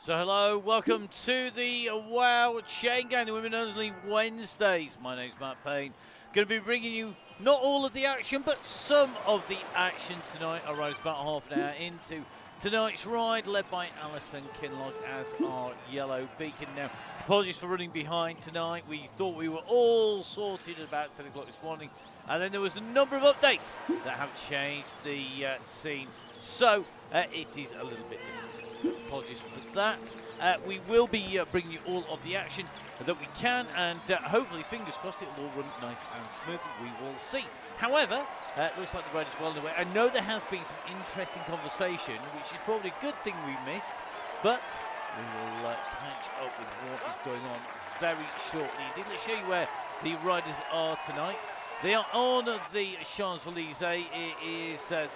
So hello, welcome to the Wow Chaingang, the Women Only Wednesdays. My name's Matt Payne. Going to be bringing you not all of the action, but some of the action tonight. Our ride's about half an hour into tonight's ride, led by Alison Kinlock as our yellow beacon. Now, apologies for running behind tonight. We thought we were all sorted at about 10 o'clock this morning, and then there was a number of updates that have changed the scene. So it is a little bit different. So apologies for that. We will be bringing you all of the action that we can, and hopefully, fingers crossed, it will all run nice and smooth. We will see. However, looks like the ride is well underway. I know there has been some interesting conversation, which is probably a good thing we missed, but we will catch up with what is going on very shortly. Indeed, let's show you where the riders are tonight. They are on the Champs-Élysées. It is the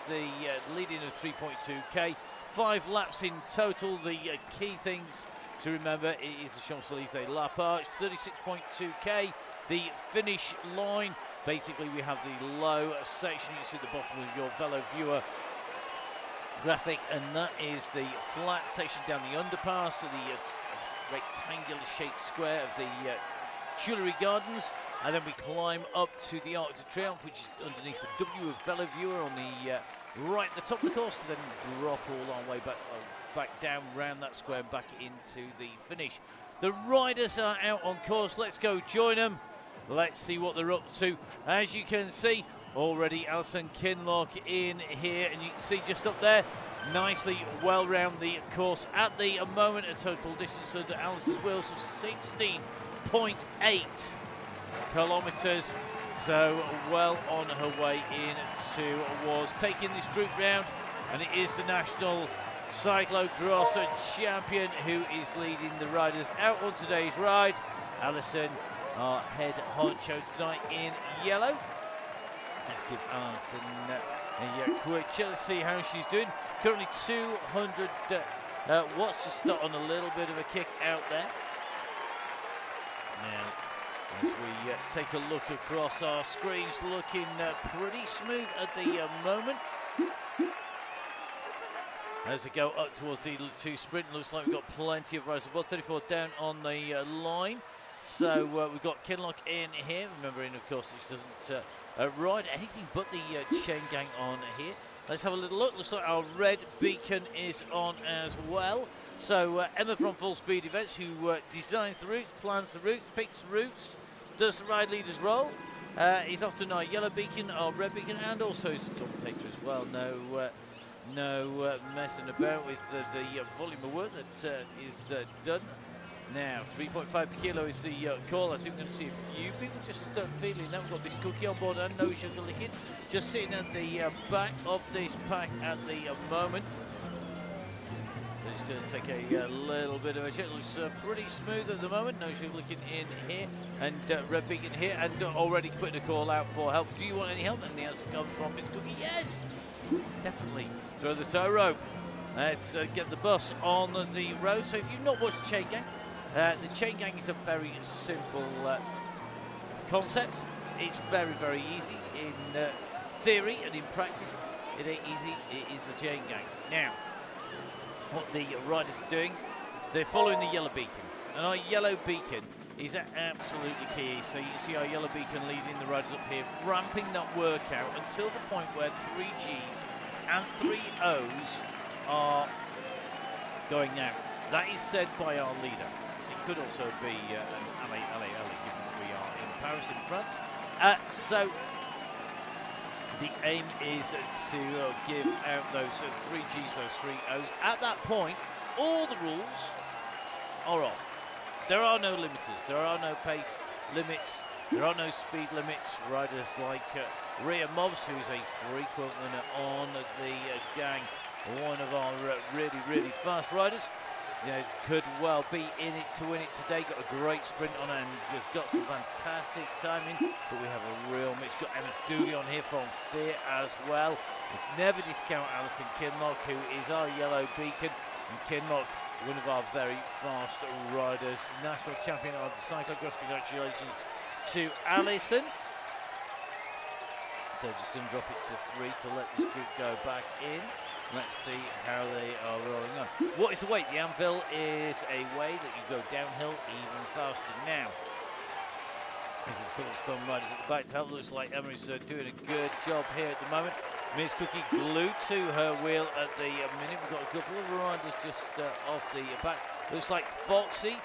lead-in of 3.2k. 5 laps in total. The key things to remember, it is the Champs-Élysées lap arch, 36.2k. The finish line, basically we have the low section. You see at the bottom of your Velo Viewer graphic, and that is the flat section down the underpass, so the rectangular shaped square of the Tuileries Gardens. And then we climb up to the Arc de Triomphe, which is underneath the W of Velo Viewer on the right at the top of the course, and then drop all our way back down round that square and back into the finish. The riders are out on course. Let's go join them. Let's see what they're up to. As you can see, already Alison Kinlock in here, and you can see just up there, nicely well round the course. At the moment, a total distance under Alison's wheels of 16.8 kilometres. So well on her way in towards taking this group round, and it is the national cyclocross champion who is leading the riders out on today's ride. Alison, our head honcho tonight in yellow. Let's give Alison a quick check. Let's see how she's doing. Currently 200 watts, to start on a little bit of a kick out there. Now, as we take a look across our screens, looking pretty smooth at the moment. As we go up towards the two sprint, looks like we've got plenty of riders above 34 down on the line. So we've got Kinlock in here, remembering of course she doesn't ride anything but the Chainagng on here. Let's have a little look. Looks like our red beacon is on as well. So Emma from Full Speed Events, who designs the routes, plans the routes, picks the routes, does the ride leader's role. He's often our yellow beacon, our red beacon, and also is a commentator as well. No messing about with the volume of work that is done. Now, 3.5 per kilo is the call. I think we're going to see a few people just feeling that. We've got this cookie on board and no sugar liquid, just sitting at the back of this pack at the moment. So it's going to take a little bit of a check. Looks pretty smooth at the moment. No sugar liquid in here, and red beacon here, and already putting a call out for help. Do you want any help? And the answer comes from Miss Cookie. Yes, definitely. Throw the tow rope. Let's get the bus on the road. So if you've not watched Chainagng, the Chainagng is a very simple concept. It's very, very easy in theory, and in practice it ain't easy. It is the Chainagng. Now, what the riders are doing, they're following the yellow beacon, and our yellow beacon is absolutely key. So you can see our yellow beacon leading the riders up here, ramping that workout until the point where 3 Gs and 3 Os are going out. That is said by our leader. It could also be an alley, given that we are in Paris, in France. So the aim is to give out those 3 Gs, those 3 Os. At that point, all the rules are off. There are no limiters, there are no pace limits, there are no speed limits. Riders like Rhea Mobbs, who's a frequent winner on the gang, one of our really, really fast riders, could well be in it to win it today. Got a great sprint on, and has got some fantastic timing, but we have a real mix. Got Emma Dooley on here from Fear as well. Never discount Alison Kinlock, who is our yellow beacon, and Kinlock, one of our very fast riders, national champion of the cyclocross. Congratulations to Alison. So just going to drop it to 3 to let this group go back in. Let's see how they are rolling on. What is the weight? The anvil is a way that you go downhill even faster. Now, this is a couple of strong riders at the back. It looks like Emery's doing a good job here at the moment. Miss Cookie glued to her wheel at the minute. We've got a couple of riders just off the back. Looks like Foxy,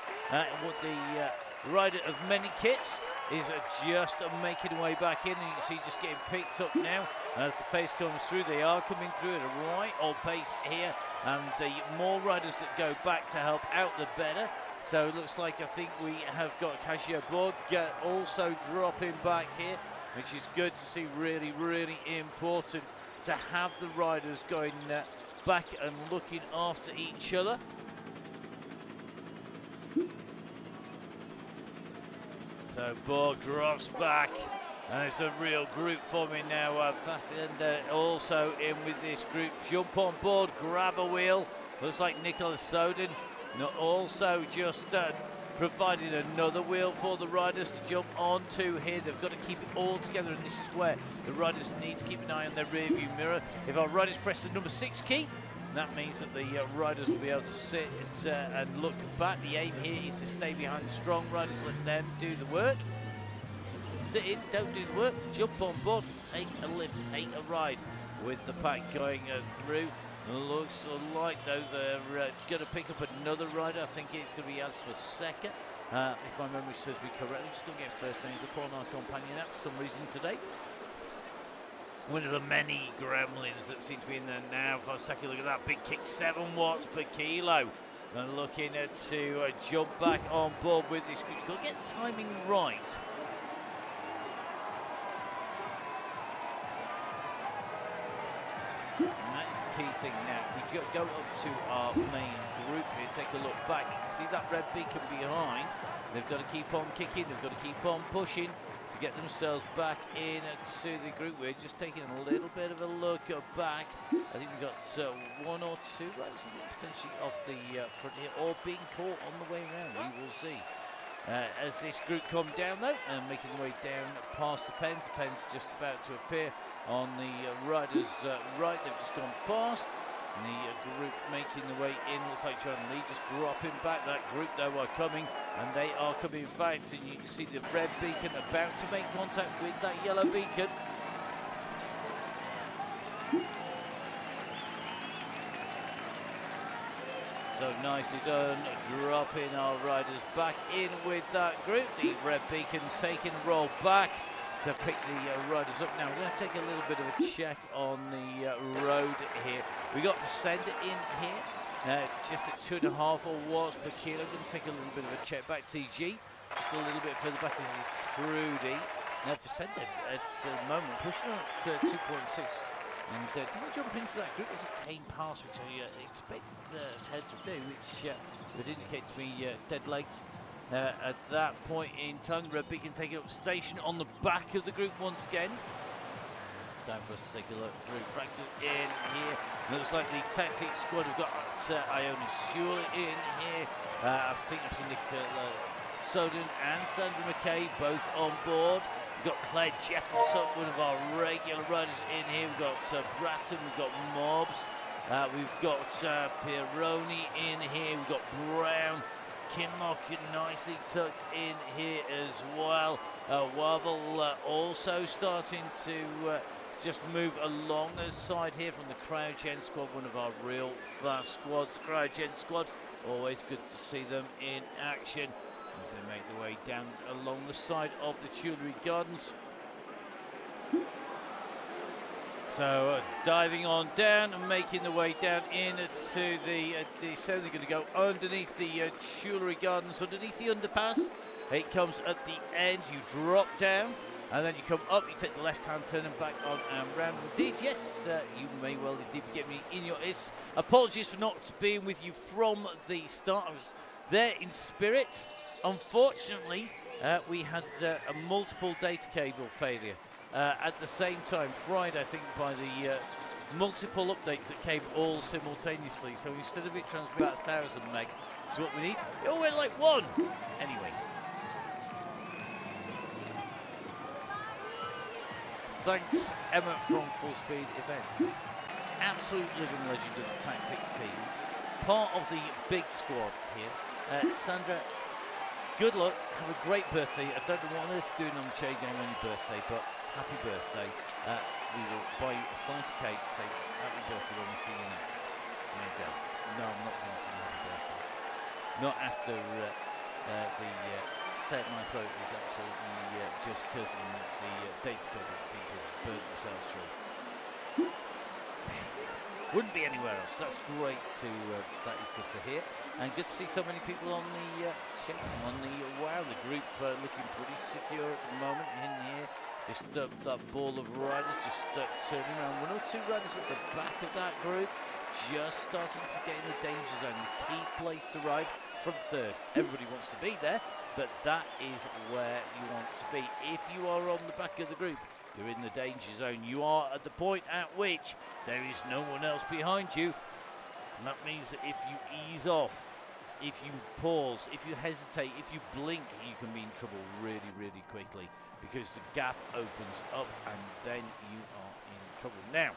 what the rider of many kits, is just making her way back in, and you can see just getting picked up now as the pace comes through. They are coming through at a right old pace here, and the more riders that go back to help out, the better. So it looks like I think we have got Kasia Borg also dropping back here, which is good to see. Really, really important to have the riders going back and looking after each other. So Borg drops back, and it's a real group forming now. Fassender also in with this group. Jump on board, grab a wheel. Looks like Nicholas Soden also just providing another wheel for the riders to jump onto here. They've got to keep it all together, and this is where the riders need to keep an eye on their rear view mirror. If our riders press the number 6 key, that means that the riders will be able to sit and look back. The aim here is to stay behind the strong riders, let them do the work. Sit in, don't do the work, jump on board, take a lift, take a ride with the pack going through. Looks like, though, they're going to pick up another rider. I think it's going to be as for Seka. If my memory serves me correctly, still getting first names upon our companion app for some reason today. One of the many gremlins that seem to be in there now. For a second, look at that big kick, 7 watts per kilo. And looking to jump back on board with this. You've got to get the timing right. And that's the key thing now. If we go up to our main group here, take a look back, you can see that red beacon behind. They've got to keep on kicking, they've got to keep on pushing to get themselves back in to the group. We're just taking a little bit of a look back. I think we've got 1 or 2 riders potentially off the front here, or being caught on the way around. We will see. As this group come down, though, and making their way down past the pens. The pen's just about to appear on the riders' right. They've just gone past. And the group making the way in. Looks like John Lee just dropping back. That group, though, are coming, and they are coming in fact. And you can see the red beacon about to make contact with that yellow beacon. So nicely done, dropping our riders back in with that group. The red beacon taking a roll back to pick the riders up. Now we're going to take a little bit of a check on the road here. We got Fassender in here, just at 2.5 watts per kilo. Going to take a little bit of a check back. TG, just a little bit further back. This is Trudy. Now Fassender at the moment pushing on at 2.6. And didn't jump into that group as it came past, which I expected her to do, which would indicate to me dead legs. At that point in time, the red beacon taking up station on the back of the group once again. Time for us to take a look through. Fractures in here. Looks like the tactics squad have got Iona Shula in here. I think actually Nicola Soden and Sandra McKay both on board. We've got Claire Jefferson, one of our regular riders in here. We've got Bratton, we've got Mobs, we've got Pironi in here, we've got Brown, Kinlock nicely tucked in here as well. Wavel also starting to just move along the side here from the CryoGen squad, one of our real fast squads. CryoGen squad, always good to see them in action as they make their way down along the side of the Tuileries Gardens. So diving on down and making the way down into the descent. They're going to go underneath the Tuileries Gardens, underneath the underpass. It comes at the end. You drop down and then you come up. You take the left-hand turn and back on and round. Indeed, yes, you may well indeed get me in your ears. Apologies for not being with you from the start. I was there in spirit. Unfortunately, we had a multiple data cable failure at the same time. Fried, I think, by the multiple updates that came all simultaneously. So instead of it transmitting about 1,000 meg, is what we need, it all went like 1. Anyway. thanks Emma from Full Speed Events. Absolute living legend of the tactic team. Part of the big squad here. Sandra, good luck. Have a great birthday. I don't know what on earth you're doing on Chainagng on your birthday, but happy birthday. We will buy you a slice of cake to say happy birthday when we see you next. No, I'm not going to sing happy birthday. Not after the state of my throat is absolutely just cursing the data companies seem to burn themselves through. Wouldn't be anywhere else. That's great to, that is good to hear. And good to see so many people on the on the wow, the group looking pretty secure at the moment in here. Just that ball of riders just turning around. 1 or 2 riders at the back of that group, just starting to get in the danger zone. The key place to ride, front third. Everybody wants to be there, but that is where you want to be. If you are on the back of the group, you're in the danger zone. You are at the point at which there is no one else behind you. And that means that if you ease off, if you pause, if you hesitate, if you blink, you can be in trouble really, really quickly, because the gap opens up and then you are in trouble. Now,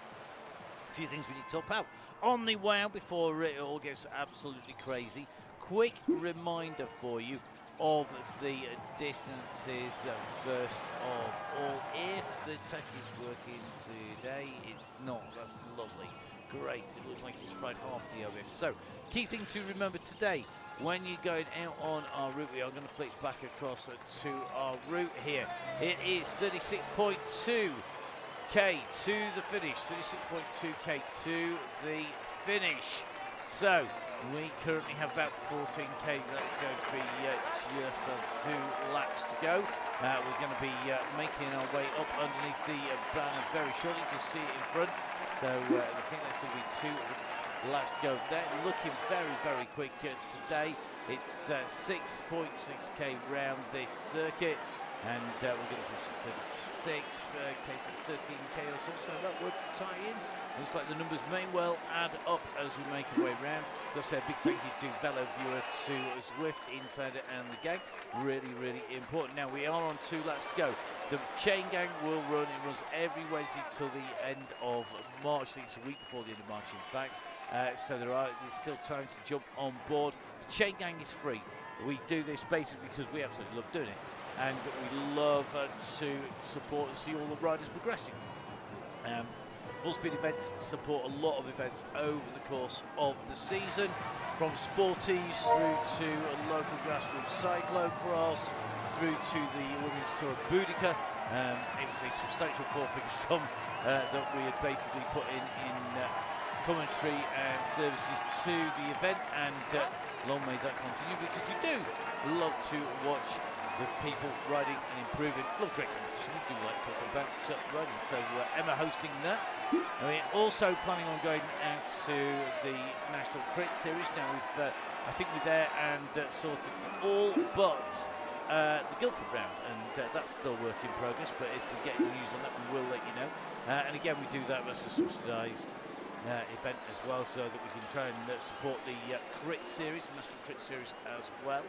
a few things we need to top out on the wow before it all gets absolutely crazy. Quick reminder for you of the distances first of all. If the tech is working today, it's not. That's lovely. Great. It looks like it's fried half the others. So, key thing to remember today, when you're going out on our route, we are going to flick back across to our route here. It is 36.2k to the finish. 36.2k to the finish. So, we currently have about 14k. That's going to be just 2 laps to go. We're going to be making our way up underneath the banner very shortly. You can see it in front. So I think that's going to be 2 laps to go. They're looking very, very quick today. It's 6.6k round this circuit. And we're going to finish at 36k, so it's 13k or so that would tie in. Looks like the numbers may well add up as we make our way round. Got to say a big thank you to fellow viewer, to Zwift, Insider and the gang. Really, really important. Now we are on 2 laps to go. The Chainagng will run. It runs every Wednesday till the end of March. I think it's a week before the end of March, in fact. So there's still time to jump on board. The Chainagng is free. We do this basically because we absolutely love doing it. And we love to support and see all the riders progressing. Full Speed Events support a lot of events over the course of the season, from sporties through to a local grassroots cyclocross, through to the Women's Tour of Boudica. It was a substantial 4-figure sum that we had basically put in commentary and services to the event, and long may that continue, because we do love to watch the people riding and improving. Love great competition. We do like talking about riding. So Emma hosting that. We're also planning on going out to the National Crit Series. Now I think we're there and sorted for all but the Guildford round, and that's still work in progress. But if we get any news on that, we will let you know. And again, we do that as a subsidised event as well, so that we can try and support the Crit Series, the National Crit Series as well.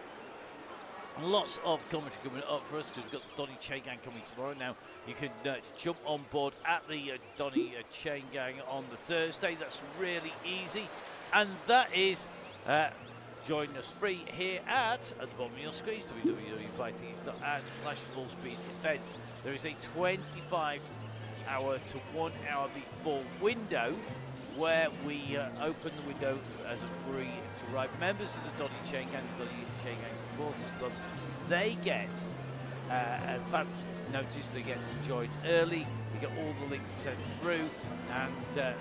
Lots of commentary coming up for us, because we've got the Donny Chaingang coming tomorrow. Now, you can jump on board at the Donny Chaingang on the Thursday. That's really easy. And that is join us free here at the bottom of your screen, www.buytickets.ad/fullspeedevents. There is a 25-hour to 1 hour before window where we open the window as a free to ride. Members of the Donny Chaingang, the Donny Chaingang Supporters Club, they get advance notice. They get to join early. You get all the links sent through, and a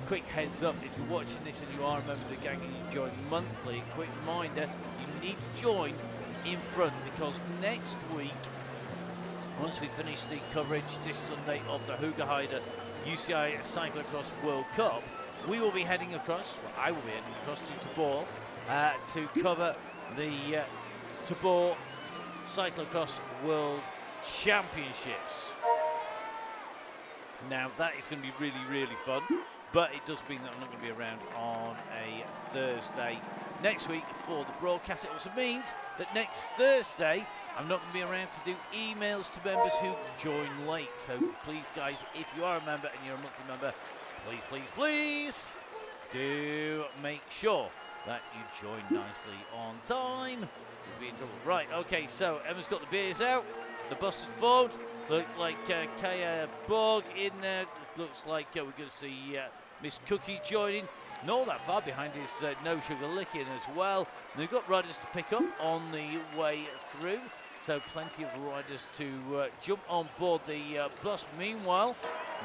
quick heads up, if you're watching this and you are a member of the gang and you join monthly, quick reminder, you need to join in front, because next week, once we finish the coverage this Sunday of the Hoogerheide UCI Cyclocross World Cup, we will be heading across, well, I will be heading across to Tabor to cover the Tabor Cyclocross World Championships. Now that is going to be really, really fun, but it does mean that I'm not going to be around on a Thursday next week for the broadcast. It also means that next Thursday I'm not going to be around to do emails to members who join late. So please, guys, if you are a member and you're a monthly member, please, please, please do make sure that you join nicely on time. You'll be in trouble. Right, okay, so Emma's got the beers out. The bus is formed. Look like Kaya Borg in there. Looks like we're going to see Miss Cookie joining. Not that far behind is No Sugar Licking as well. And they've got riders to pick up on the way through. So plenty of riders to jump on board the bus. Meanwhile,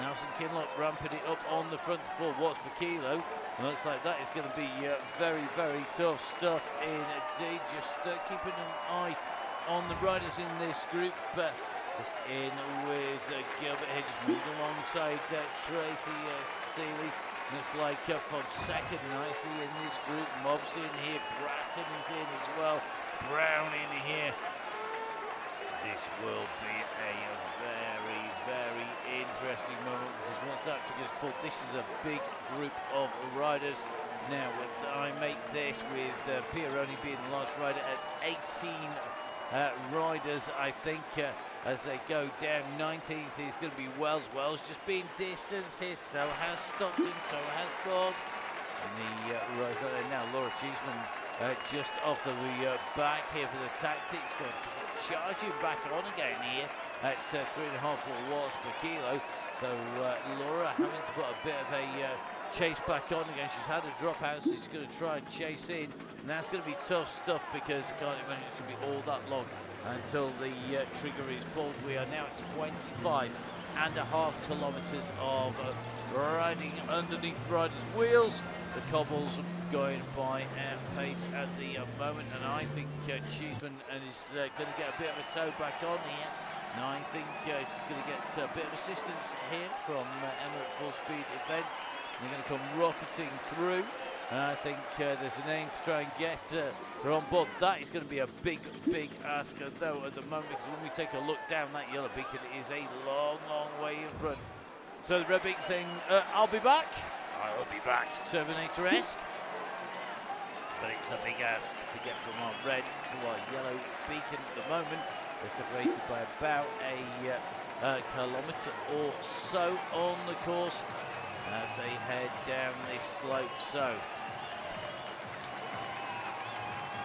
Nelson Kinlock ramping it up on the front 4 watts per kilo. And looks like that is going to be very, very tough stuff indeed. Just keeping an eye on the riders in this group. Just in with Gilbert here, just moving alongside Tracy Seeley. Looks like Fonseca nicely in this group. Mobbs in here, Bratton is in as well. Brown in here. This will be a very, very interesting moment because once that trigger is pulled, this is a big group of riders. Now, I make this with Pieroni being the last rider at 18 riders, I think, as they go down. 19th is going to be Wells. Wells just being distanced here, so has Stockton, so has Borg. And the riders out there now, Laura Cheeseman just off the back here for the tactics. Going to charge you back on again here at 3.5 watts per kilo. So Laura having to put a bit of a chase back on again. She's had a drop out, so she's going to try and chase in. And that's going to be tough stuff because I can't imagine it's going to be all that long until the trigger is pulled. We are now at 25.5 kilometres of riding underneath riders' wheels. The cobbles going by at pace at the moment, and I think Cheeseman is going to get a bit of a toe back on here. And I think she's going to get a bit of assistance here from Emma at Full Speed Events. They're going to come rocketing through. And I think there's an aim to try and get her on board. That is going to be a big, big ask, though, at the moment, because when we take a look down that yellow beacon, it is a long, long way in front. So the red beacon saying, I'll be back. I will be back, Terminator-esque. But it's a big ask to get from our red to our yellow beacon at the moment. They're separated by about a kilometre or so on the course as they head down this slope. So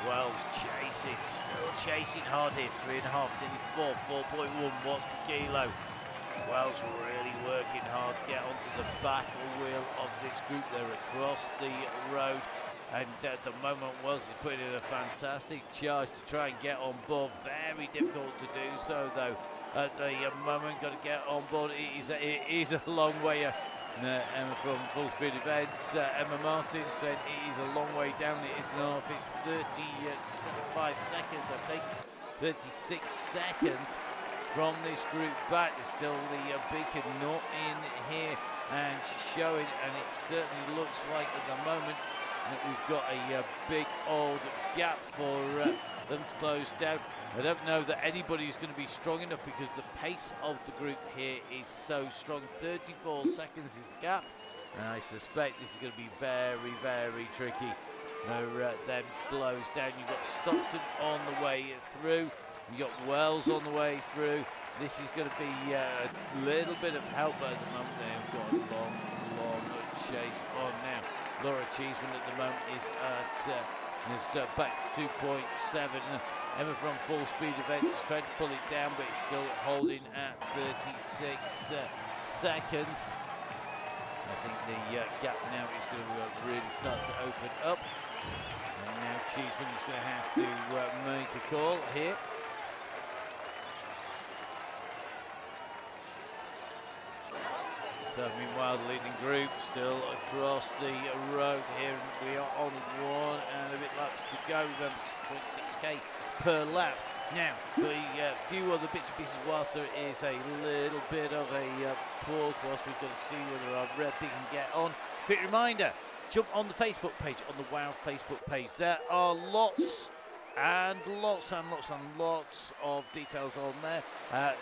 Wells chasing, still chasing hard here. 3.5, nearly 4.1 watts per kilo. Wells really working hard to get onto the back wheel of this group. They're across the road, and at the moment Wells is putting in a fantastic charge to try and get on board. Very difficult to do so, though. At the moment, got to get on board. It is a long way. Emma from Full Speed Events, Emma Martin said it is a long way down. It isn't half. It's 35 seconds, I think. 36 seconds from this group back. There's still the beacon not in here, and she's showing, and it certainly looks like at the moment that we've got a big old gap for them to close down. I don't know that anybody is going to be strong enough because the pace of the group here is so strong. 34 seconds is the gap, and I suspect this is going to be very, very tricky for them to close down. You've got Stockton on the way through. You've got Wells on the way through. This is going to be a little bit of help, but at the moment they've got a long, long chase on now. Laura Cheeseman at the moment is back to 2.7. Emma from Full Speed Events is trying to pull it down, but it's still holding at 36 seconds. I think the gap now is going to really start to open up. And now Cheeseman is going to have to make a call here. So meanwhile, the leading group still across the road here. We are on 1 and a bit laps to go. Remember, 6.6k per lap. Now, the few other bits and pieces, whilst there is a little bit of a pause, whilst we've got to see whether our red beacon can get on. Quick reminder, jump on the Facebook page, on the WOW Facebook page. There are lots and lots and lots and lots of details on there.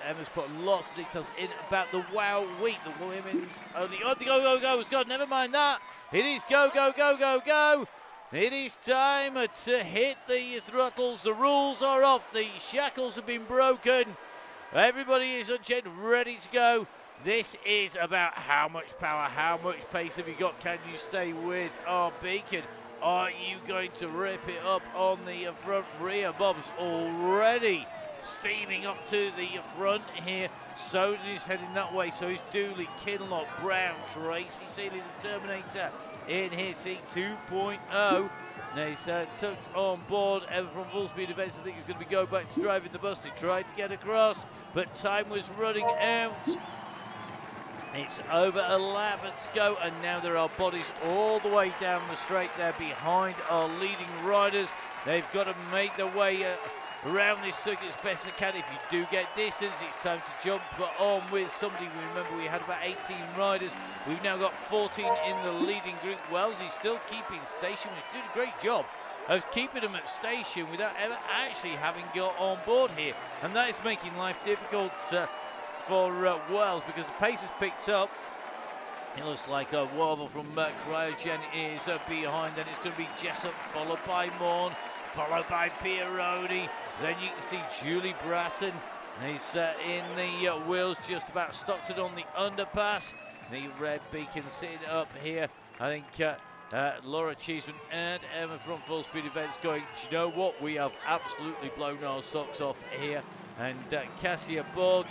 Emma's put lots of details in about the WOW week, the women's only. Oh, the go, go, go has gone. Never mind that. It is go, go, go, go, go. It is time to hit the throttles. The rules are off. The shackles have been broken. Everybody is unchained, ready to go. This is about how much power, how much pace have you got? Can you stay with our beacon? Are you going to rip it up on the front rear? Bob's already steaming up to the front here. Soden is heading that way. So is Dooley, Kinlock, Brown, Tracy Seeley, the Terminator in here. T 2.0. He's tucked on board Ever from Full Speed Events. I think he's going to be going back to driving the bus. He tried to get across, but time was running out. It's over a lap to go, and now there are bodies all the way down the straight there behind our leading riders. They've got to make their way around this circuit as best they can. If you do get distance, it's time to jump on with somebody. Remember, we had about 18 riders. We've now got 14 in the leading group. Wells is still keeping station, which did a great job of keeping them at station without ever actually having got on board here. And that is making life difficult for Wells, because the pace has picked up. It looks like a Warble from Cryogen is behind, and it's going to be Jessup, followed by Morn, followed by Pieroni. Then you can see Julie Bratton. He's in the wheels, just about Stockton on the underpass. The red beacon sitting up here. I think Laura Cheeseman and Emma from Full Speed Events going, do you know what? We have absolutely blown our socks off here. And Cassia Borg,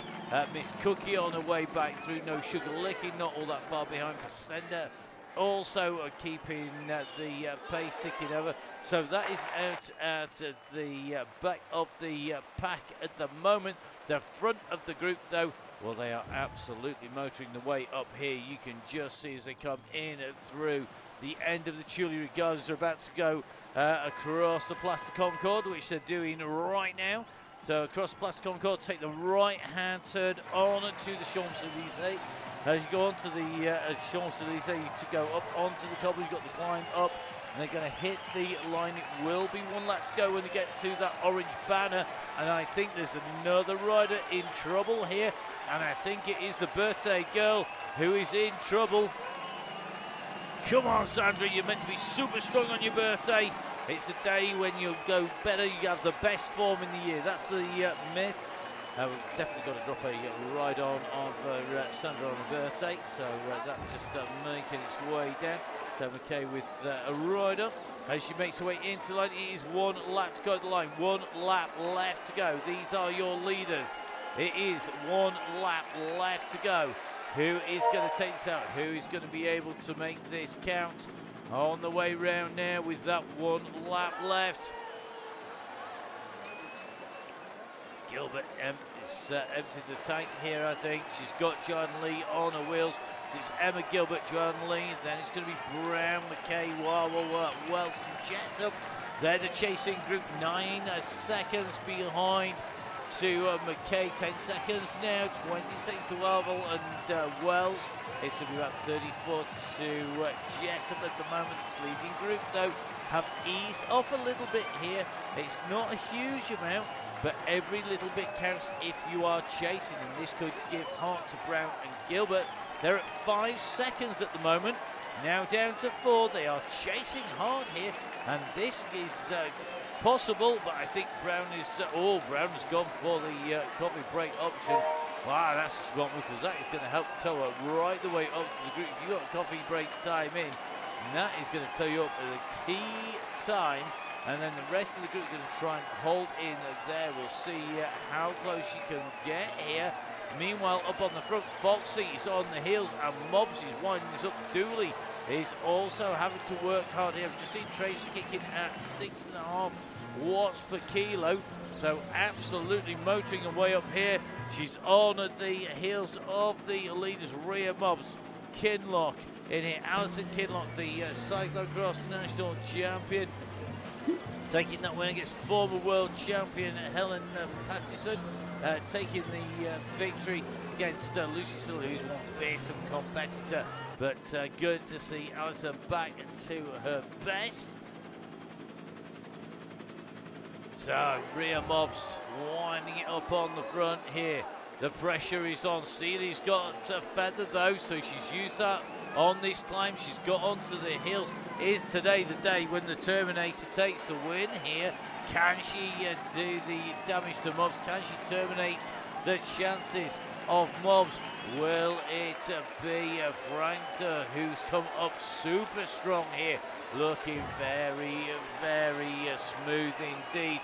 Miss Cookie on her way back through, no sugar licking, not all that far behind for Sender. Also keeping the pace ticking over. So that is out at the back of the pack at the moment. The front of the group, though, well, they are absolutely motoring the way up here. You can just see as they come in and through the end of the Tuileries Gardens. They're about to go across the Place de Concorde, which they're doing right now. So across the Place de Concorde, take the right-hand turn on to the Champs-Élysées. As you go on to the Champs-Élysées, to go up onto the cobble, you've got the climb up, and they're going to hit the line. It will be one lap to go when they get to that orange banner, and I think there's another rider in trouble here, and I think it is the birthday girl who is in trouble. Come on, Sandra, you're meant to be super strong on your birthday. It's the day when you go better, you have the best form in the year. That's the myth. We've definitely got to drop a ride on of Sandra on her birthday. So that just making its way down. So McKay with a ride on. As she makes her way into the line, it is one lap to go to the line. One lap left to go. These are your leaders. It is one lap left to go. Who is going to take this out? Who is going to be able to make this count? On the way round now with that one lap left. Gilbert has emptied the tank here, I think. She's got John Lee on her wheels. So it's Emma Gilbert, John Lee, then it's going to be Brown, McKay, Wawa, Wells and Jessup. They're the chasing group, 9 seconds behind to McKay, 10 seconds now, 20 seconds to Warble and Wells. It's going to be about 34 to Jessup at the moment. This leading group, though, have eased off a little bit here. It's not a huge amount, but every little bit counts if you are chasing, and this could give heart to Brown and Gilbert. They're at 5 seconds at the moment, now down to 4. They are chasing hard here, and this is possible, but I think Brown is, Brown has gone for the coffee break option. Wow, that's smart, because that is going to help tow her right the way up to the group. If you've got a coffee break time in, that is going to tow you up at a key time. And then the rest of the group are going to try and hold in there. We'll see how close she can get here. Meanwhile, up on the front, Foxy is on the heels, and Mobs is winding this up. Dooley is also having to work hard here. I've just seen Tracy kicking at 6.5 watts per kilo. So absolutely motoring away up here. She's on at the heels of the leaders, rear Mobs. Kinlock in here. Alison Kinlock, the cyclocross national champion, taking that win against former world champion Helen Pattison, taking the victory against Lucy Silva, who's one fearsome competitor. But good to see Alison back to her best. So rear Mobs winding it up on the front here. The pressure is on. Seeley's got a feather though, so she's used that on this climb. She's got onto the hills. Is today the day when the Terminator takes the win here? Can she do the damage to mobs? Can she terminate the chances of mobs? Will it be Frankter, who's come up super strong here, looking very, very smooth indeed.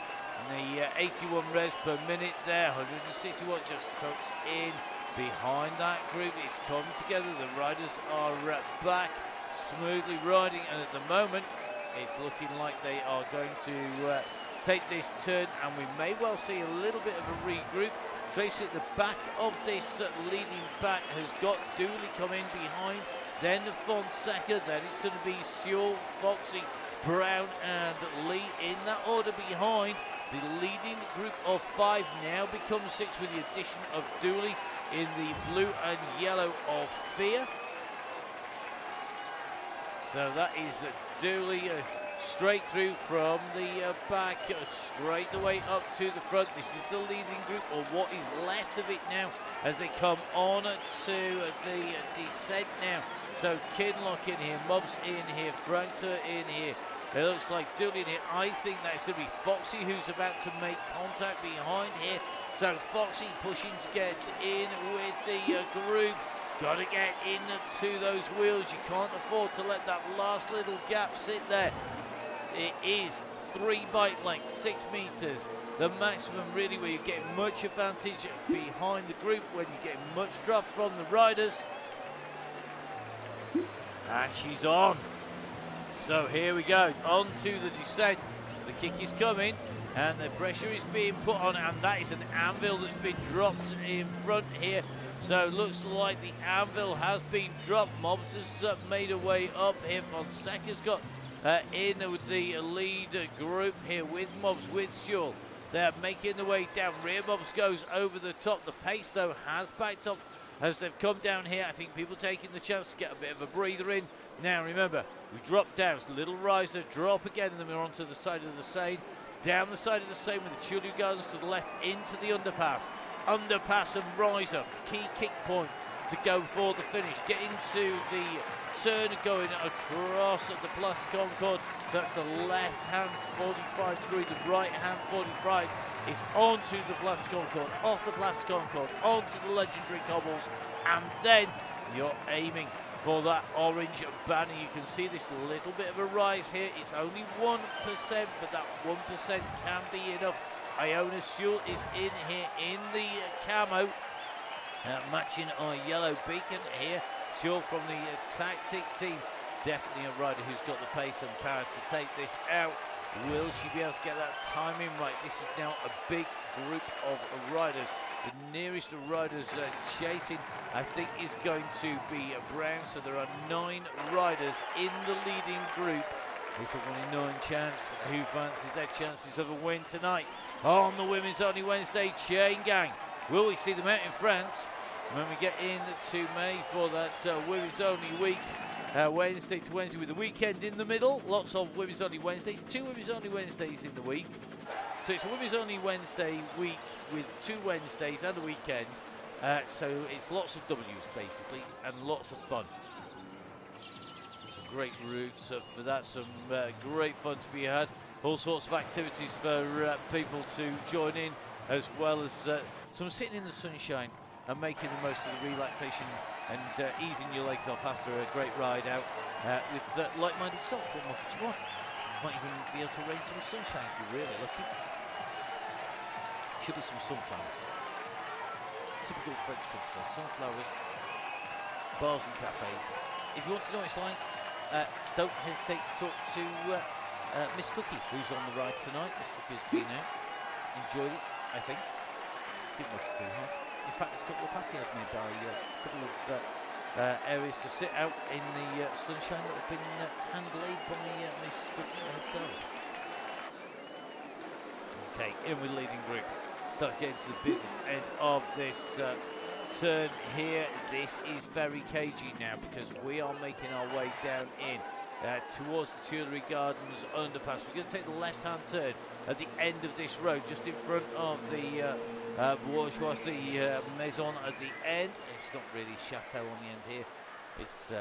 And the 81 revs per minute there, 161 just tucks in behind that group. It's come together. The riders are back smoothly riding, and at the moment it's looking like they are going to take this turn, and we may well see a little bit of a regroup. Tracy at the back of this leading pack has got Dooley come in behind, then Fonseca, then it's going to be Sewell, Foxy, Brown and Lee in that order behind. The leading group of 5 now becomes 6 with the addition of Dooley in the blue and yellow of Fear. So that is Dooley straight through from the back, straight the way up to the front. This is the leading group, or what is left of it now, as they come on to the descent now. So Kinlock in here, Mobs in here, Frankter in here. It looks like Dooley in here. I think that's going to be Foxy who's about to make contact behind here. So Foxy pushing to get in with the group. Got to get into those wheels. You can't afford to let that last little gap sit there. It is 3 bike lengths, 6 meters, the maximum really, where you get much advantage behind the group when you get much draft from the riders. And she's on. So here we go, on to the descent. The kick is coming and the pressure is being put on, and that is an anvil that's been dropped in front here. So it looks like the anvil has been dropped. Mobs has made her way up here. Fonseca's got in with the lead group here with Mobs, with Sewell. They're making their way down. Rear Mobs goes over the top. The pace, though, has backed off as they've come down here. I think people taking the chance to get a bit of a breather in. Now, remember, we drop down. It's a little riser, drop again, and then we're onto the side of the Seine. Down the side of the Seine with the Tulip Gardens to the left into the underpass. Underpass and riser. Key kick point to go for the finish. Get into the turn going across at the Place de Concorde. So that's the left hand 45 degree, the right hand 45 is onto the Place de Concorde, off the Place de Concorde, onto the legendary cobbles, and then you're aiming for that orange banner. You can see this little bit of a rise here. It's only 1%, but that 1% can be enough. Iona Sewell is in here in the camo, matching our yellow beacon here. Sewell from the tactic team, definitely a rider who's got the pace and power to take this out. Will she be able to get that timing right? This is now a big group of riders. The nearest riders chasing, I think, is going to be Brown. So there are 9 riders in the leading group. It's a 1 in 9 chance. Who fancies their chances of a win tonight on the Women's Only Wednesday Chainagng? Will we see them out in France when we get into May for that Women's Only week? Wednesday to Wednesday with the weekend in the middle. Lots of Women's Only Wednesdays. 2 Women's Only Wednesdays in the week. So it's a Women's Only Wednesday week with 2 Wednesdays and a weekend. So it's lots of W's basically and lots of fun. Some great routes for that. Some great fun to be had. All sorts of activities for people to join in, as well as some sitting in the sunshine and making the most of the relaxation and easing your legs off after a great ride out with like-minded souls. What more could you want? Might even be able to rain some sunshine if you're really lucky. Should be some sunflowers. Typical French country. Sunflowers, bars and cafes. If you want to know what it's like, don't hesitate to talk to Miss Cookie, who's on the ride tonight. Miss Cookie's been out, enjoyed it, I think. Didn't work it too hard. In fact, there's a couple of patios nearby, a couple of areas to sit out in the sunshine that have been hand-laid by Miss Cookie herself. Okay, in with leading group. Starts getting to the business end of this turn here. This is very cagey now because we are making our way down in towards the Tuileries Gardens underpass. We're going to take the left-hand turn at the end of this road, just in front of the Bourgeoisie Maison at the end. It's not really Chateau on the end here. It's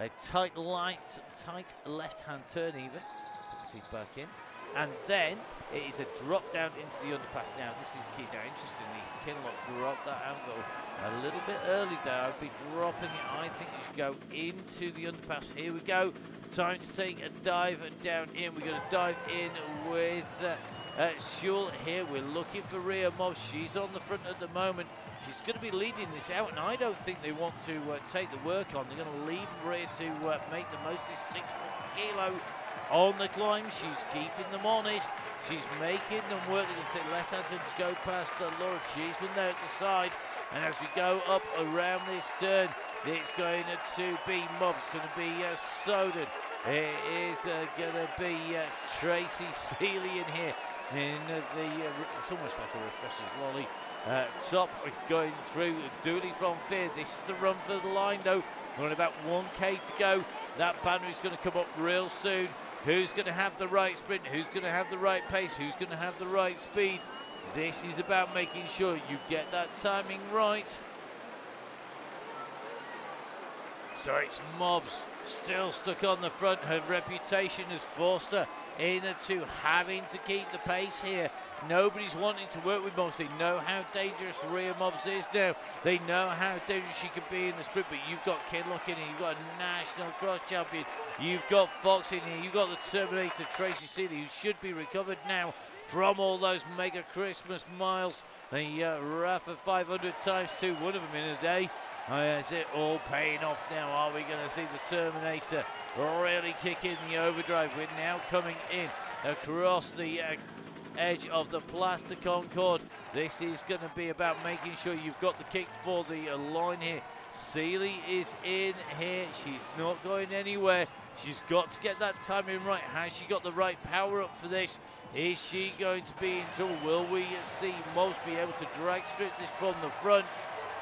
A tight left-hand turn even. Put his back in. And then it is a drop down into the underpass. Now this is key. Now interestingly, Chainagng dropped that angle a little bit early there. I'd be dropping it. I think you should go into the underpass. Here we go. Time to take a dive down in. We're going to dive in with Shul here. We're looking for Rhea Moss. She's on the front at the moment. She's going to be leading this out, and I don't think they want to take the work on. They're going to leave Rhea to make the most of this 6 kilo on the climb. She's keeping them honest. She's making them work. They're going to take left hand to go past Laura Cheeseman there at the side. And as we go up around this turn, it's going to be Mobs. It's going to be Soden. It is going to be Tracy Seeley in here. It's almost like a refresher's lolly. Top going through Dooley from Fear. This is the run for the line though. We're on about 1k to go. That banner is going to come up real soon. Who's going to have the right sprint? Who's going to have the right pace? Who's going to have the right speed? This is about making sure you get that timing right. So it's Mobs still stuck on the front. Her reputation has forced her into having to keep the pace here. Nobody's wanting to work with Mobs. They know how dangerous Rhea Mobs is now. They know how dangerous she can be in the sprint, but you've got Chainagng in here. You've got a national cross champion. You've got Fox in here. You've got the Terminator, Tracy Seeley, who should be recovered now from all those mega Christmas miles. The Rafa 500 times 2, one of them in a day. Is it all paying off now? Are we going to see the Terminator really kick in the overdrive? We're now coming in across the edge of the Plaster Concorde. This is going to be about making sure you've got the kick for the line here. Seeley is in here. She's not going anywhere. She's got to get that timing right. Has she got the right power up for this? Is she going to be in trouble? Will we see Mobs be able to drag strip this from the front?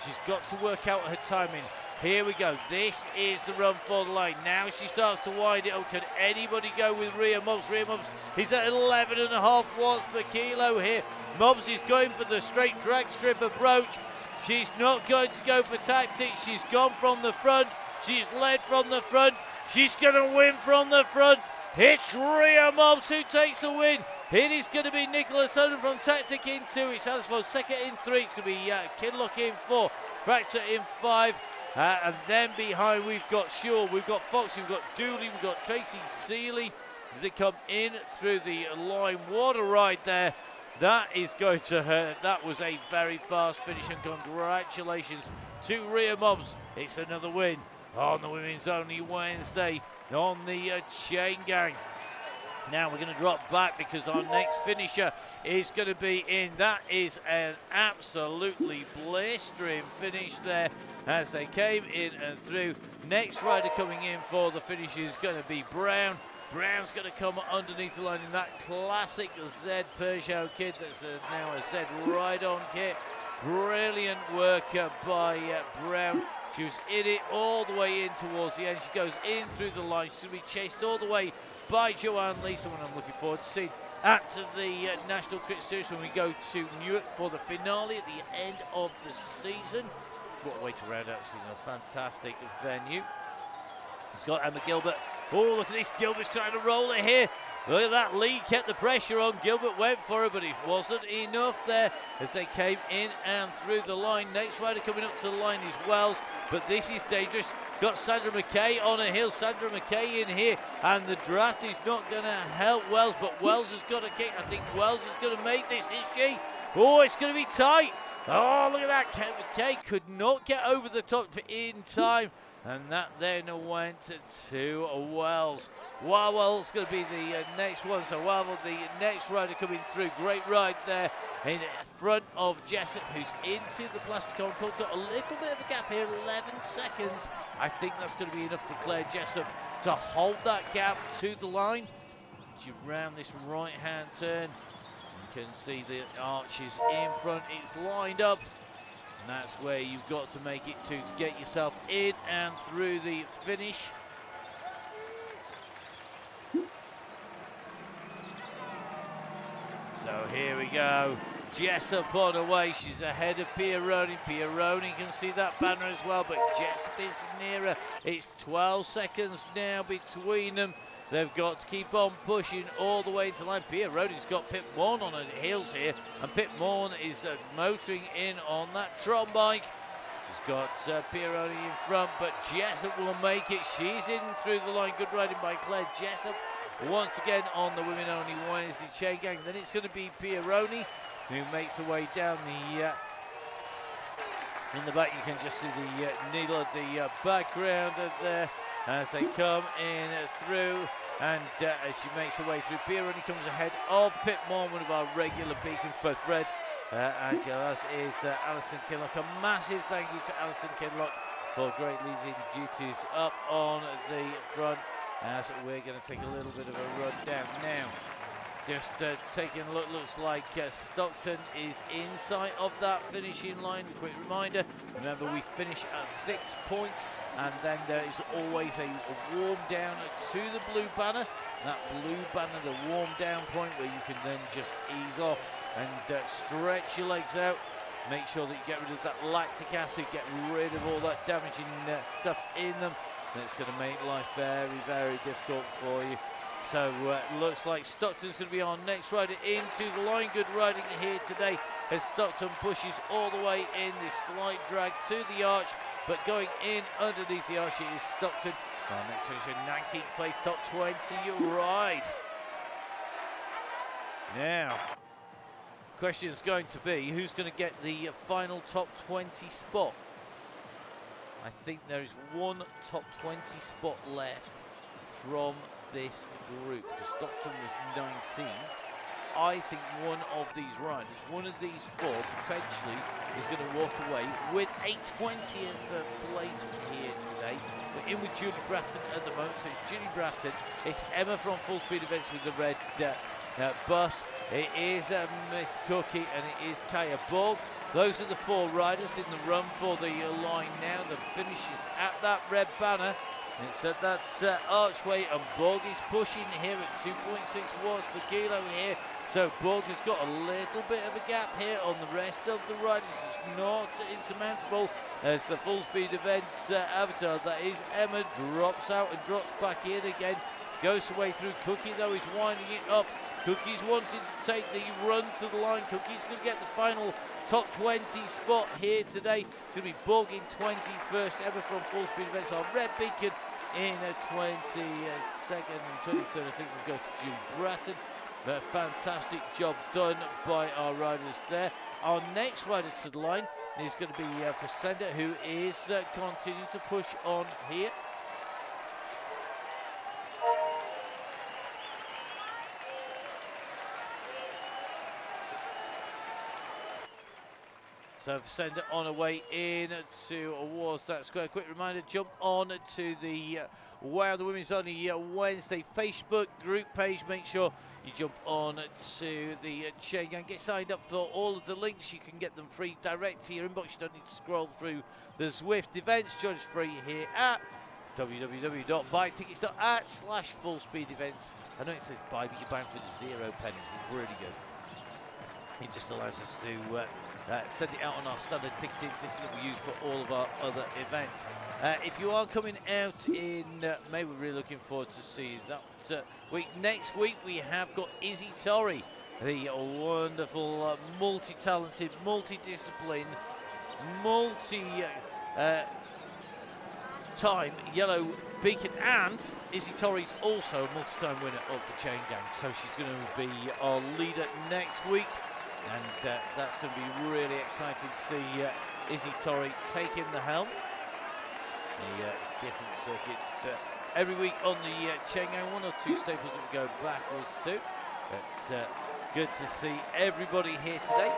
She's got to work out her timing. Here we go. This is the run for the line. Now she starts to wind it up. Can anybody go with Rhea Mobs? Rhea Mobs is at 11.5 watts per kilo here. Mobs is going for the straight drag strip approach. She's not going to go for tactics. She's gone from the front. She's led from the front. She's going to win from the front. It's Rhea Mobs who takes the win. It is going to be Nicholas Soden from Tactic in 2. It's Alice second in 3. It's going to be Chainagng in 4. Fracture in 5. And then behind we've got Shaw, we've got Fox, we've got Dooley, we've got Tracy Seeley as they come in through the line. What a ride there. That is going to hurt. That was a very fast finish, and congratulations to Rhea Mobs. It's another win on the Women's Only Wednesday on the Chainagng. Now we're going to drop back because our next finisher is going to be in. That is an absolutely blistering finish there as they came in and through. Next rider coming in for the finish is going to be Brown. Brown's going to come underneath the line in that classic Z Peugeot kit that's now a Z ride-on kit. Brilliant work by Brown. She was in it all the way in towards the end. She goes in through the line. She's going to be chased all the way by Joanne Lee, someone I'm looking forward to seeing at the National Cricket Series when we go to Newark for the finale at the end of the season. What a way to round out the season, a fantastic venue. He's got Emma Gilbert. Oh, look at this, Gilbert's trying to roll it here. Look at that, Lee kept the pressure on. Gilbert went for it, but it wasn't enough there as they came in and through the line. Next rider coming up to the line is Wells, but this is dangerous. Got Sandra McKay on a hill. Sandra McKay in here, and the draft is not going to help Wells, but Wells has got a kick. I think Wells is going to make this, is she? Oh, it's going to be tight. Oh, look at that. McKay could not get over the top in time. And that then went to Wells. Wells going to be the next one. So the next rider coming through. Great ride there in front of Jessup, who's into the Plastic Concorde. Got a little bit of a gap here, 11 seconds. I think that's going to be enough for Claire Jessup to hold that gap to the line. As you round this right-hand turn, you can see the arches in front. It's lined up. And that's where you've got to make it to get yourself in and through the finish. So here we go. Jessup on her way. She's ahead of Pieroni. Pieroni can see that banner as well, but Jessup is nearer. It's 12 seconds now between them. They've got to keep on pushing all the way to line. Pieroni's got Pip Morn on her heels here, and Pip Morn is motoring in on that Tron bike. She's got Pieroni in front, but Jessup will make it. She's in through the line. Good riding by Claire Jessup. Once again on the women-only Wedenesday Chainagng. Then it's going to be Pieroni, who makes her way down the in the back. You can just see the needle at the background of there as they come in through, and as she makes her way through, Pieroni comes ahead of Pip Morn, one of our regular beacons, both red and yellow, as is Alison Kinlock. A massive thank you to Alison Kinlock for great leading duties up on the front, as we're going to take a little bit of a run down now. Just taking a look, looks like Stockton is inside of that finishing line. A quick reminder, remember we finish at fixed point, and then there is always a warm down to the blue banner. That blue banner, the warm down point, where you can then just ease off and stretch your legs out. Make sure that you get rid of that lactic acid, get rid of all that damaging stuff in them. That's going to make life very, very difficult for you. So looks like Stockton's going to be our next rider into the line. Good riding here today as Stockton pushes all the way in. This slight drag to the arch, but going in underneath the arch, it is Stockton. Our next finisher, 19th place, top 20 ride. Now, question is going to be, who's going to get the final top 20 spot? I think there is one top 20 spot left from this group. Stockton was 19th. I think one of these riders, one of these four, potentially is going to walk away with a 20th place here today. We're in with Julie Bratton at the moment, so it's Julie Bratton, it's Emma from Full Speed Events with the red bus, it is Miss Cookie, and it is Kaya Borg. Those are the four riders in the run for the line now. The finish is at that red banner. It's at that archway, and Borg is pushing here at 2.6 watts per kilo here. So Borg has got a little bit of a gap here on the rest of the riders. It's not insurmountable as the Full Speed Events avatar, that is Emma, drops out and drops back in again. Goes away through. Cookie, though, is winding it up. Cookie's wanting to take the run to the line. Cookie's going to get the final top 20 spot here today. It's going to be Borg in 21st, Emma from Full Speed Events, our red beacon in a 22nd and 23rd. I think we'll go to Julie Bratton. But fantastic job done by our riders there. Our next rider to the line is going to be Fessenda, who is continuing to push on here. So Fessenda on her way in towards that square. Quick reminder, jump on to the Wow the Women's Only Wednesday Facebook group page. Make sure you jump on to the Chainagng. Get signed up for all of the links. You can get them free direct to your inbox. You don't need to scroll through the Zwift events. Join us free here at www.buytickets.at/fullspeedevents. I know it says buy, but you're buying for the 0 pennies. It's really good. It just allows us to send it out on our standard ticketing system that we use for all of our other events. If you are coming out in May, we're really looking forward to see that week. Next week we have got Izzy Torrey, the wonderful multi-talented, multi-discipline, time yellow beacon, and Izzy Torrey's also a multi-time winner of the Chainagng, so she's going to be our leader next week. And that's going to be really exciting to see Izzy Torrey taking the helm. A different circuit every week on the Chainagng. One or two staples that we go backwards to. But good to see everybody here today.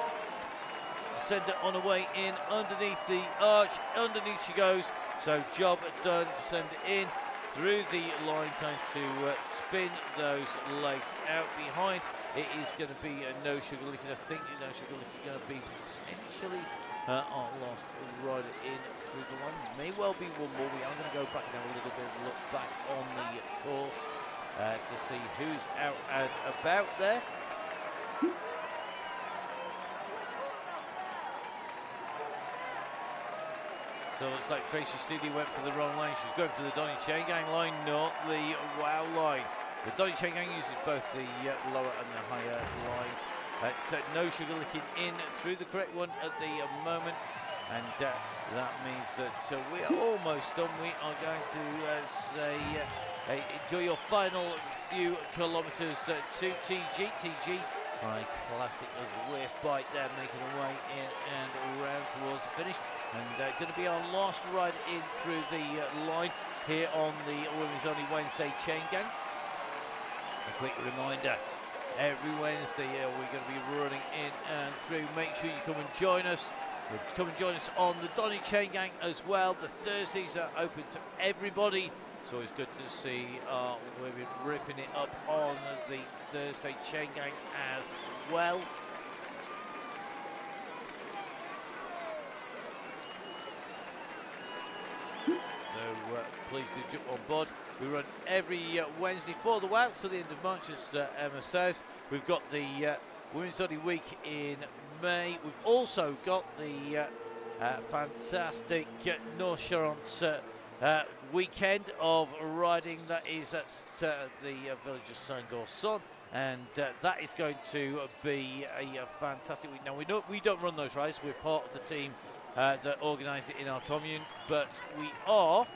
To send it on her way in underneath the arch. Underneath she goes. So job done to send it in through the line. Time to spin those legs out behind. It is going to be no sugar licking. I think no sugar licking going to be potentially our last rider in through the line. May well be one more. We are going to go back and have a little bit of a look back on the course to see who's out and about there. So it looks like Tracy Seeley went for the wrong line. She was going for the Donny Chaingang line, not the Wow line. The Donny Chaingang uses both the lower and the higher lines. No sugar licking in through the correct one at the moment. And that means that we are almost done. We are going to say enjoy your final few kilometres to TG. TG, my classic Zwift bike there, making her way in and around towards the finish. And going to be our last ride in through the line here on the Women's Only Wednesday Chainagng. A quick reminder, every Wednesday we're going to be running in and through. Make sure you come and join us. Come and join us on the Donny Chaingang as well. The Thursdays are open to everybody. It's always good to see we've been ripping it up on the Thursday Chainagng as well. So please do jump on board. We run every Wednesday for the WOW to the end of March, as Emma says. We've got the Women's Only Week in May. We've also got the fantastic North Charente weekend of riding that is at the village of Saint-Gorson, and that is going to be a fantastic week. Now we don't run those rides. We're part of the team that organise it in our commune, but we are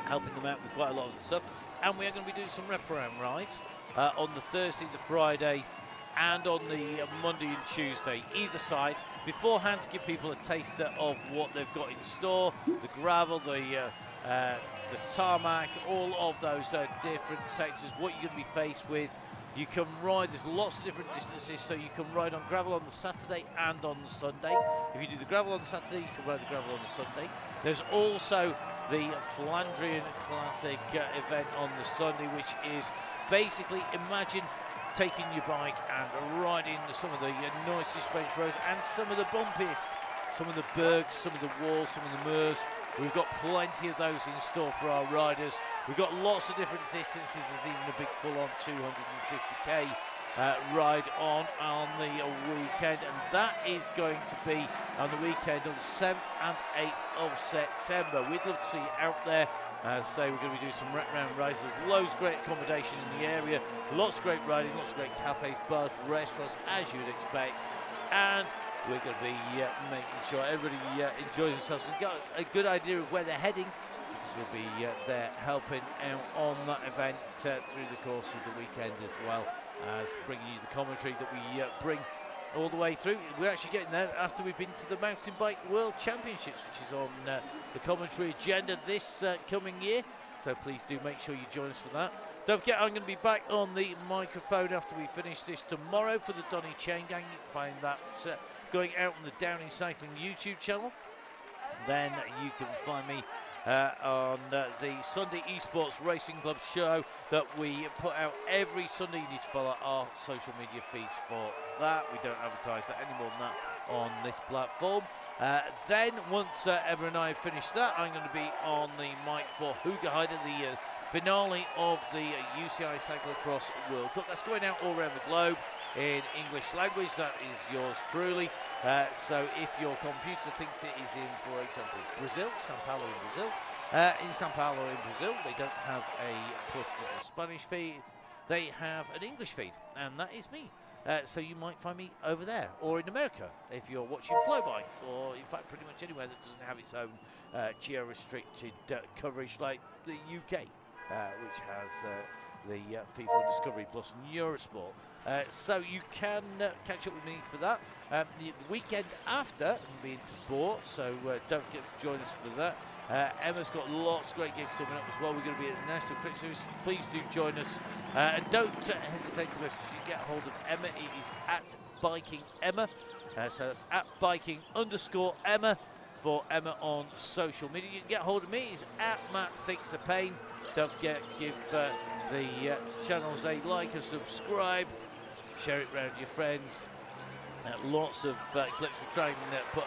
helping them out with quite a lot of the stuff, and we are going to be doing some wraparound rides on the Thursday, the Friday, and on the Monday and Tuesday, either side, beforehand, to give people a taster of what they've got in store, the gravel, the tarmac, all of those different sectors, what you're going to be faced with. You can ride, there's lots of different distances, so you can ride on gravel on the Saturday and on the Sunday. If you do the gravel on the Saturday, you can ride the gravel on the Sunday. There's also the Flandrian Classic event on the Sunday, which is basically, imagine taking your bike and riding some of the nicest French roads and some of the bumpiest, some of the bergs, some of the walls, some of the moors. We've got plenty of those in store for our riders. We've got lots of different distances. There's even a big full-on 250k ride on the weekend, and that is going to be on the weekend on the 7th and 8th of September. We'd love to see you out there. Say we're going to be doing some wraparound rides. There's loads of great accommodation in the area, lots of great riding, lots of great cafes, bars, restaurants, as you'd expect, and we're going to be making sure everybody enjoys themselves and got a good idea of where they're heading, because we'll be there helping out on that event through the course of the weekend, as well as bringing you the commentary that we bring all the way through. We're actually getting there after we've been to the Mountain Bike World Championships, which is on the commentary agenda this coming year. So please do make sure you join us for that. Don't forget, I'm going to be back on the microphone after we finish this tomorrow for the Donny Chaingang. You can find that going out on the Downing Cycling YouTube channel. Then you can find me on the Sunday Esports Racing Club show that we put out every Sunday. You need to follow our social media feeds for that. We don't advertise that any more than that on this platform. Then once Emma and I have finished that, I'm going to be on the mic for Hoogerheide, the finale of the UCI Cyclocross World Cup. That's going out all around the globe in English language. That is yours truly. So if your computer thinks it is in, for example, Brazil, Sao Paulo in Brazil, in Sao Paulo in Brazil, they don't have a Portuguese or Spanish feed. They have an English feed, and that is me. So you might find me over there, or in America if you're watching Flowbikes, or in fact pretty much anywhere that doesn't have its own geo-restricted coverage like the UK, which has the FIFA and Discovery Plus and Eurosport. So you can catch up with me for that. The weekend after, I'm being to Bourg, so don't forget to join us for that. Emma's got lots of great gigs coming up as well. We're going to be at the National Cricket Series. Please do join us. And don't hesitate to message. You get hold of Emma. It is at Biking Emma. So that's at Biking_Emma for Emma on social media. You can get hold of me. It's at Matt Fix the Pain. Don't forget, give the channels a like and subscribe. Share it around your friends. Lots of clips. We're trying to put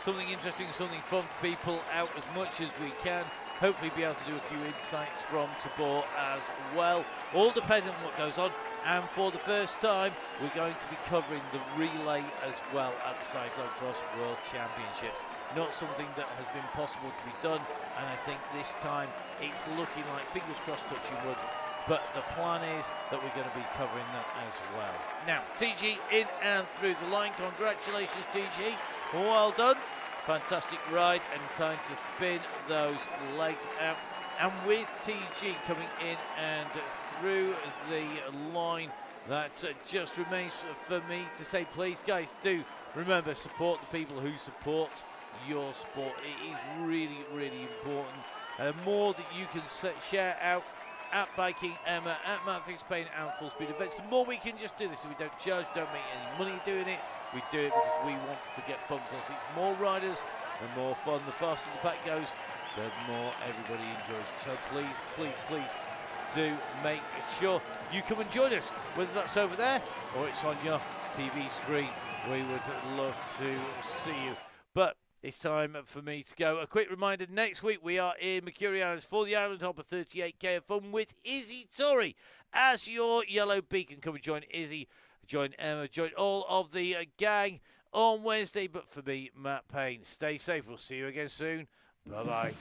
something interesting, something fun for people out as much as we can. hopefully be able to do a few insights from Tabor as well, all depending on what goes on. And for the first time, we're going to be covering the relay as well at the Cyclocross World Championships. Not something that has been possible to be done, and I think this time it's looking like, fingers crossed, touching wood, but the plan is that we're going to be covering that as well. Now, TG in and through the line. Congratulations, TG. Well done. Fantastic ride, and time to spin those legs out. And with TG coming in and through the line, that just remains for me to say, please, guys, do remember, support the people who support your sport. It is really, really important. The more that you can share out at Biking Emma, at Matt Fitzpain, and Full Speed Events, the more we can just do this. We don't charge, don't make any money doing it. We do it because we want to get bumps on seats. More riders, the more fun. The faster the pack goes, the more everybody enjoys it. So please, please, please do make sure you come and join us, whether that's over there or it's on your TV screen. We would love to see you. But it's time for me to go. A quick reminder, next week we are in Mercury Islands for the Island Hopper 38K of fun with Izzy Torrey as your yellow beacon. Come and join Izzy, join Emma, join all of the gang on Wednesday. But for me, Matt Payne, stay safe. We'll see you again soon. Bye-bye.